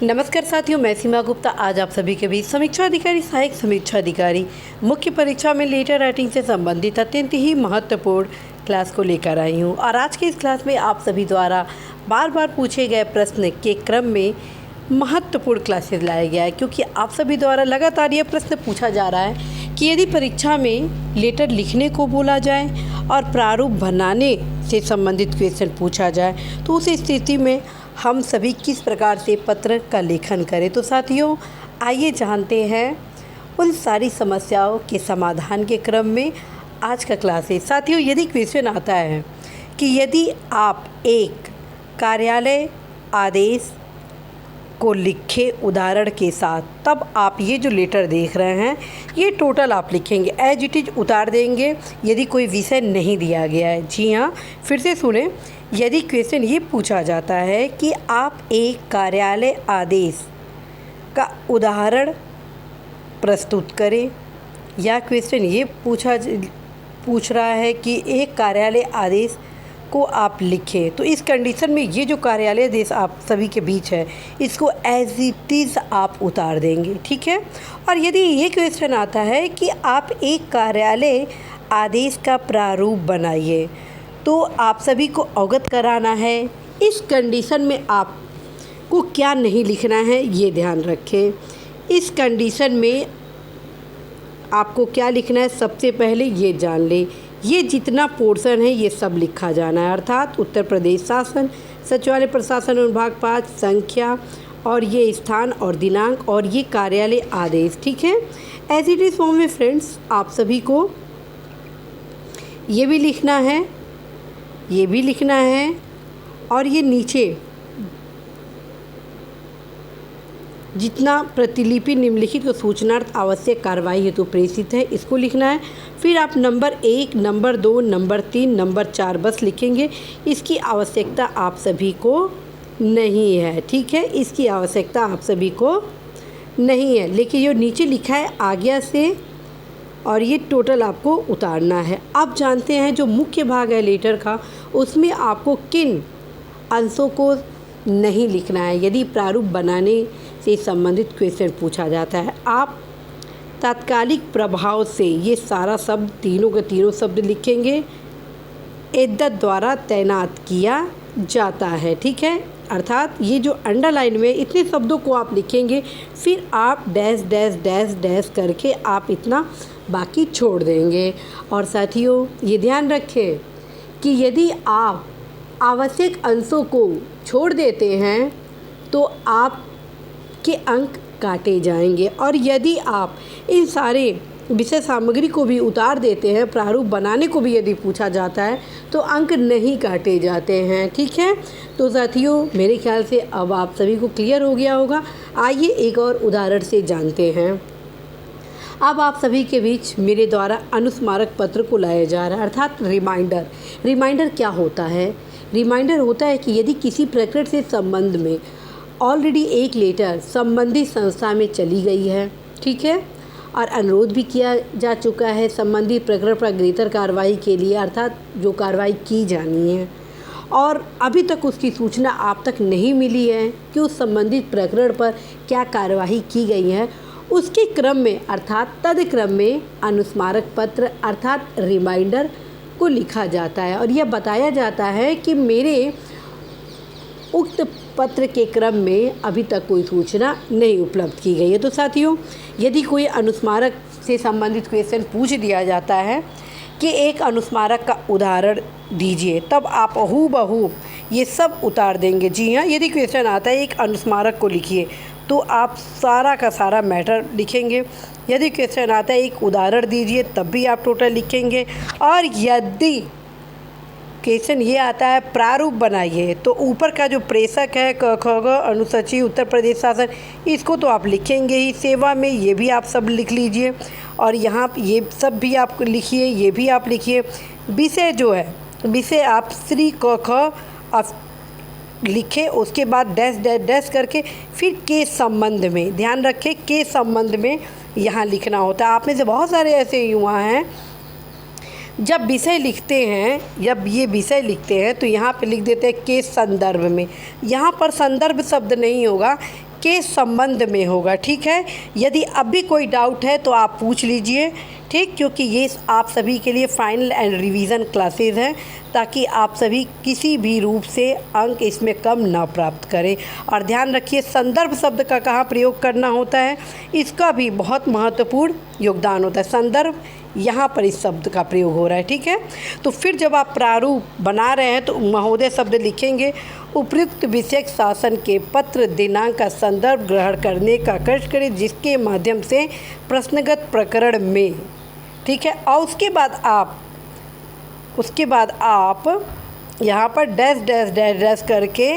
नमस्कार साथियों, मैं सीमा गुप्ता आज आप सभी के बीच समीक्षा अधिकारी, सहायक समीक्षा अधिकारी मुख्य परीक्षा में लेटर राइटिंग से संबंधित अत्यंत ही महत्वपूर्ण क्लास को लेकर आई हूं। और आज की इस क्लास में आप सभी द्वारा बार बार पूछे गए प्रश्न के क्रम में महत्वपूर्ण क्लासेस लाया गया है, क्योंकि आप सभी द्वारा लगातार यह प्रश्न पूछा जा रहा है कि यदि परीक्षा में लेटर लिखने को बोला जाए और प्रारूप बनाने से संबंधित क्वेश्चन पूछा जाए तो उस स्थिति में हम सभी किस प्रकार से पत्र का लेखन करें। तो साथियों, आइए जानते हैं उन सारी समस्याओं के समाधान के क्रम में आज का क्लास है। साथियों, यदि क्वेश्चन आता है कि यदि आप एक कार्यालय आदेश को लिखे उदाहरण के साथ, तब आप ये जो लेटर देख रहे हैं ये टोटल आप लिखेंगे, एज इट इज उतार देंगे यदि कोई विषय नहीं दिया गया है। जी हाँ, फिर से सुने। यदि क्वेश्चन ये पूछा जाता है कि आप एक कार्यालय आदेश का उदाहरण प्रस्तुत करें, या क्वेश्चन ये पूछ रहा है कि एक कार्यालय आदेश को आप लिखें, तो इस कंडीशन में ये जो कार्यालय आदेश आप सभी के बीच है इसको एज इट इज़ आप उतार देंगे, ठीक है। और यदि ये क्वेश्चन आता है कि आप एक कार्यालय आदेश का प्रारूप बनाइए, तो आप सभी को अवगत कराना है इस कंडीशन में आपको क्या नहीं लिखना है, ये ध्यान रखें। इस कंडीशन में आपको क्या लिखना है, सबसे पहले ये जान लें, ये जितना पोर्शन है ये सब लिखा जाना है, अर्थात उत्तर प्रदेश शासन सचिवालय प्रशासन विभाग 5 संख्या और ये स्थान और दिनांक और ये कार्यालय आदेश, ठीक है। एज इट इज़ फॉर्म में फ्रेंड्स आप सभी को ये भी लिखना है, ये भी लिखना है, और ये नीचे जितना प्रतिलिपि निम्नलिखित को सूचनार्थ आवश्यक कार्रवाई हेतु प्रेषित है इसको लिखना है। फिर आप नंबर 1, नंबर 2, नंबर 3, नंबर 4 बस लिखेंगे। इसकी आवश्यकता आप सभी को नहीं है, ठीक है, इसकी आवश्यकता आप सभी को नहीं है। लेकिन जो नीचे लिखा है आज्ञा से, और ये टोटल आपको उतारना है। अब जानते हैं जो मुख्य भाग है लेटर का, उसमें आपको किन अंशों को नहीं लिखना है यदि प्रारूप बनाने से संबंधित क्वेश्चन पूछा जाता है। आप तात्कालिक प्रभाव से ये सारा शब्द तीनों के तीनों शब्द लिखेंगे, इद्दत द्वारा तैनात किया जाता है, ठीक है। अर्थात ये जो अंडरलाइन में इतने शब्दों को आप लिखेंगे, फिर आप डैश डैश डैश डैश करके आप इतना बाकी छोड़ देंगे। और साथियों, ये ध्यान रखें कि यदि आप आवश्यक अंशों को छोड़ देते हैं तो आपके अंक काटे जाएंगे, और यदि आप इन सारे विषय सामग्री को भी उतार देते हैं, प्रारूप बनाने को भी यदि पूछा जाता है तो अंक नहीं काटे जाते हैं, ठीक है। तो साथियों, मेरे ख्याल से अब आप सभी को क्लियर हो गया होगा। आइए एक और उदाहरण से जानते हैं। अब आप सभी के बीच मेरे द्वारा अनुस्मारक पत्र को लाया जा रहा है, अर्थात रिमाइंडर। रिमाइंडर क्या होता है? रिमाइंडर होता है कि यदि किसी प्रकरण से संबंध में ऑलरेडी एक लेटर संबंधित संस्था में चली गई है, ठीक है, और अनुरोध भी किया जा चुका है संबंधित प्रकरण पर अग्रेतर कार्रवाई के लिए, अर्थात जो कार्रवाई की जानी है, और अभी तक उसकी सूचना आप तक नहीं मिली है कि उस संबंधित प्रकरण पर क्या कार्रवाई की गई है, उसके क्रम में अर्थात तदक्रम में अनुस्मारक पत्र अर्थात रिमाइंडर को लिखा जाता है, और यह बताया जाता है कि मेरे उक्त पत्र के क्रम में अभी तक कोई सूचना नहीं उपलब्ध की गई है। तो साथियों, यदि कोई अनुस्मारक से संबंधित क्वेश्चन पूछ दिया जाता है कि एक अनुस्मारक का उदाहरण दीजिए, तब आप हूबहू ये सब उतार देंगे। जी हाँ, यदि क्वेश्चन आता है एक अनुस्मारक को लिखिए, तो आप सारा का सारा मैटर लिखेंगे। यदि क्वेश्चन आता है एक उदाहरण दीजिए, तब भी आप टोटल लिखेंगे। और यदि क्वेश्चन ये आता है प्रारूप बनाइए, तो ऊपर का जो प्रेषक है क ख ग अनुसूची उत्तर प्रदेश शासन, इसको तो आप लिखेंगे ही। सेवा में ये भी आप सब लिख लीजिए, और यहाँ ये सब भी आप लिखिए, ये भी आप लिखिए। विषय जो है, विषय आप श्री क ख आप लिखे, उसके बाद डैश डैश डैश करके फिर के संबंध में, ध्यान रखें के संबंध में यहाँ लिखना होता है। आप में से बहुत सारे ऐसे युवा हैं जब विषय लिखते हैं, जब ये विषय लिखते हैं तो यहाँ पे लिख देते हैं के संदर्भ में। यहाँ पर संदर्भ शब्द नहीं होगा, के संबंध में होगा। ठीक है, यदि अब भी कोई डाउट है तो आप पूछ लीजिए। ठीक, क्योंकि ये आप सभी के लिए फाइनल एंड रिवीजन क्लासेस हैं, ताकि आप सभी किसी भी रूप से अंक इसमें कम ना प्राप्त करें। और ध्यान रखिए, संदर्भ शब्द का कहाँ प्रयोग करना होता है, इसका भी बहुत महत्वपूर्ण योगदान होता है। संदर्भ यहाँ पर इस शब्द का प्रयोग हो रहा है। ठीक है, तो फिर जब आप प्रारूप बना रहे हैं तो महोदय शब्द लिखेंगे। उपयुक्त विषयक शासन के पत्र दिनांक का संदर्भ ग्रहण करने का कष्ट करें, जिसके माध्यम से प्रश्नगत प्रकरण में, ठीक है, और उसके बाद आप यहाँ पर डैश डैश डैश डैश करके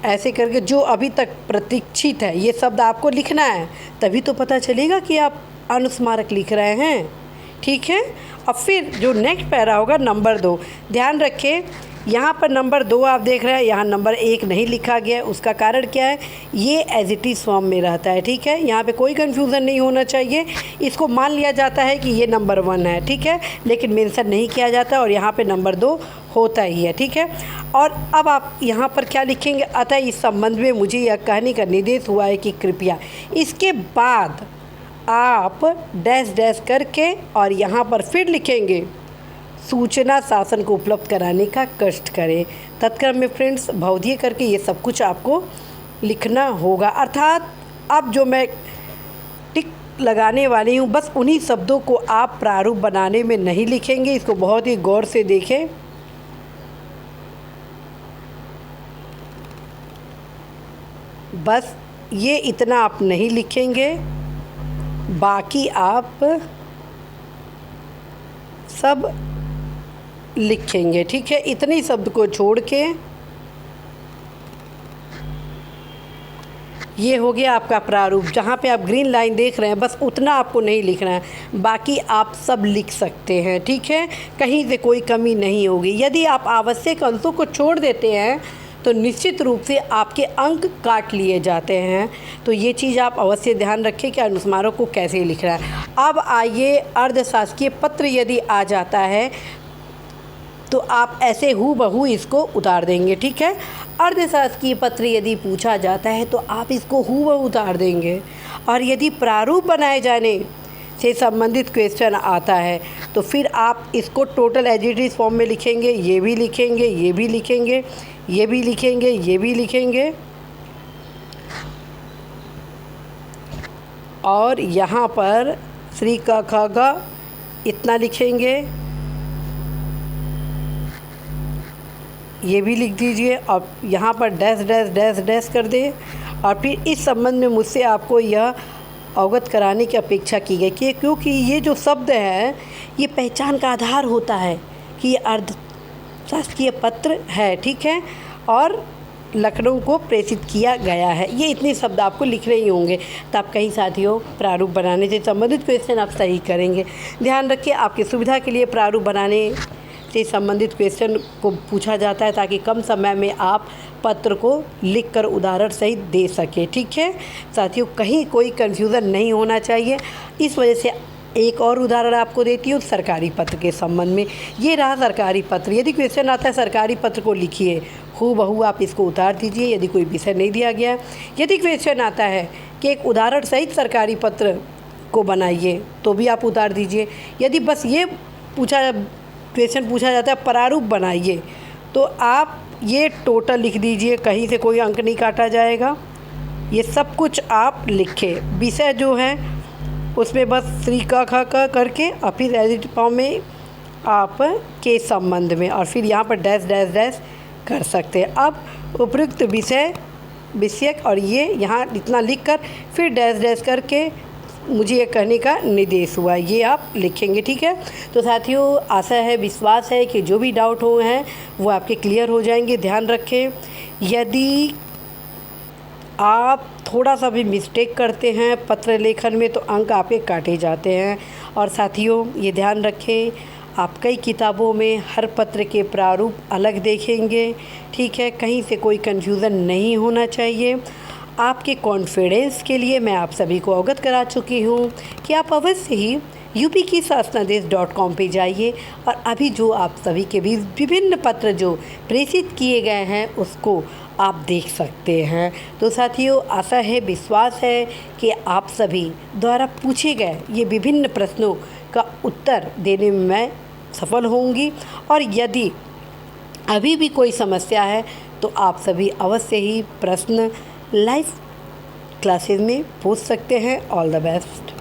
ऐसे करके जो अभी तक प्रतीक्षित है ये शब्द आपको लिखना है, तभी तो पता चलेगा कि आप अनुस्मारक लिख रहे हैं। ठीक है, अब फिर जो नेक्स्ट पैरा होगा नंबर 2, ध्यान रखें यहाँ पर नंबर 2 आप देख रहे हैं, यहाँ नंबर 1 नहीं लिखा गया है। उसका कारण क्या है, ये एज इट इज़ फॉर्म में रहता है। ठीक है, यहाँ पे कोई कन्फ्यूज़न नहीं होना चाहिए। इसको मान लिया जाता है कि ये नंबर 1 है। ठीक है, लेकिन मेंशन नहीं किया जाता और यहाँ पे नंबर 2 होता ही है। ठीक है, और अब आप यहाँ पर क्या लिखेंगे, अतः इस संबंध में मुझे यह कहने का निर्देश हुआ है कि कृपया, इसके बाद आप डैश डैश करके और यहाँ पर फिर लिखेंगे सूचना शासन को उपलब्ध कराने का कष्ट करें। तत्क्रम में फ्रेंड्स भवदीय करके ये सब कुछ आपको लिखना होगा। अर्थात अब जो मैं टिक लगाने वाली हूँ, बस उन्हीं शब्दों को आप प्रारूप बनाने में नहीं लिखेंगे। इसको बहुत ही गौर से देखें। बस ये इतना आप नहीं लिखेंगे, बाकी आप सब लिखेंगे। ठीक है, इतने शब्द को छोड़ के ये हो गया आपका प्रारूप। जहाँ पे आप ग्रीन लाइन देख रहे हैं, बस उतना आपको नहीं लिखना है, बाकी आप सब लिख सकते हैं। ठीक है, कहीं से कोई कमी नहीं होगी। यदि आप आवश्यक अंशों को छोड़ देते हैं तो निश्चित रूप से आपके अंक काट लिए जाते हैं। तो ये चीज़ आप अवश्य ध्यान रखें कि अनुस्मारक को कैसे लिखना है। अब आइए, अर्धशासकीय पत्र यदि आ जाता है तो आप ऐसे हूबहू इसको उतार देंगे। ठीक है, अर्धशासकीय पत्र यदि पूछा जाता है तो आप इसको हूबहू उतार देंगे। और यदि प्रारूप बनाए जाने से संबंधित क्वेश्चन आता है तो फिर आप इसको total as it is form में लिखेंगे। ये भी लिखेंगे, ये भी लिखेंगे, ये भी लिखेंगे, ये भी लिखेंगे, और यहाँ पर श्री क ख ग इतना लिखेंगे, ये भी लिख दीजिए। और यहाँ पर डैश डैश डैश डैश कर दें। और फिर इस संबंध में मुझसे आपको यह अवगत कराने की अपेक्षा की गई कि क्योंकि ये जो शब्द है ये पहचान का आधार होता है कि ये अर्धशासकीय पत्र है। ठीक है, और लखनऊ को प्रेषित किया गया है। ये इतने शब्द आपको लिखने ही होंगे, तब कहीं साथियों प्रारूप बनाने से संबंधित क्वेश्चन आप सही करेंगे। ध्यान रखिए, आपकी सुविधा के लिए प्रारूप बनाने से संबंधित क्वेश्चन को पूछा जाता है ताकि कम समय में आप पत्र को लिखकर उदाहरण सहित दे सके। ठीक है साथियों, कहीं कोई कन्फ्यूज़न नहीं होना चाहिए। इस वजह से एक और उदाहरण आपको देती हूँ सरकारी पत्र के संबंध में। ये रहा सरकारी पत्र। यदि क्वेश्चन आता है सरकारी पत्र को लिखिए, हूबहू आप इसको उतार दीजिए यदि कोई विषय नहीं दिया गया। यदि क्वेश्चन आता है कि एक उदाहरण सहित सरकारी पत्र को बनाइए, तो भी आप उतार दीजिए। यदि बस ये क्वेश्चन पूछा जाता है प्रारूप बनाइए, तो आप ये टोटल लिख दीजिए, कहीं से कोई अंक नहीं काटा जाएगा। ये सब कुछ आप लिखें। विषय जो है उसमें बस श्री क ख क करके और फिर एडिट फॉर्म में आप के संबंध में, और फिर यहाँ पर डैश डैश डैश कर सकते हैं। अब उपयुक्त विषयक और ये यहाँ इतना लिखकर फिर डैश डैश करके मुझे ये कहने का निर्देश हुआ, ये आप लिखेंगे। ठीक है, तो साथियों आशा है, विश्वास है कि जो भी डाउट हुए हैं वो आपके क्लियर हो जाएंगे। ध्यान रखें, यदि आप थोड़ा सा भी मिस्टेक करते हैं पत्र लेखन में तो अंक आपके काटे जाते हैं। और साथियों ये ध्यान रखें, आप कई किताबों में हर पत्र के प्रारूप अलग देखेंगे। ठीक है, कहीं से कोई कन्फ्यूज़न नहीं होना चाहिए। आपके कॉन्फिडेंस के लिए मैं आप सभी को अवगत करा चुकी हूँ कि आप अवश्य ही upkisandesh.com पे जाइए और अभी जो आप सभी के भी विभिन्न पत्र जो प्रेषित किए गए हैं उसको आप देख सकते हैं। तो साथियों, आशा है, विश्वास है कि आप सभी द्वारा पूछे गए ये विभिन्न प्रश्नों का उत्तर देने में मैं सफल होंगी। और यदि अभी भी कोई समस्या है तो आप सभी अवश्य ही प्रश्न लाइव क्लासेस में पूछ सकते हैं। All the best.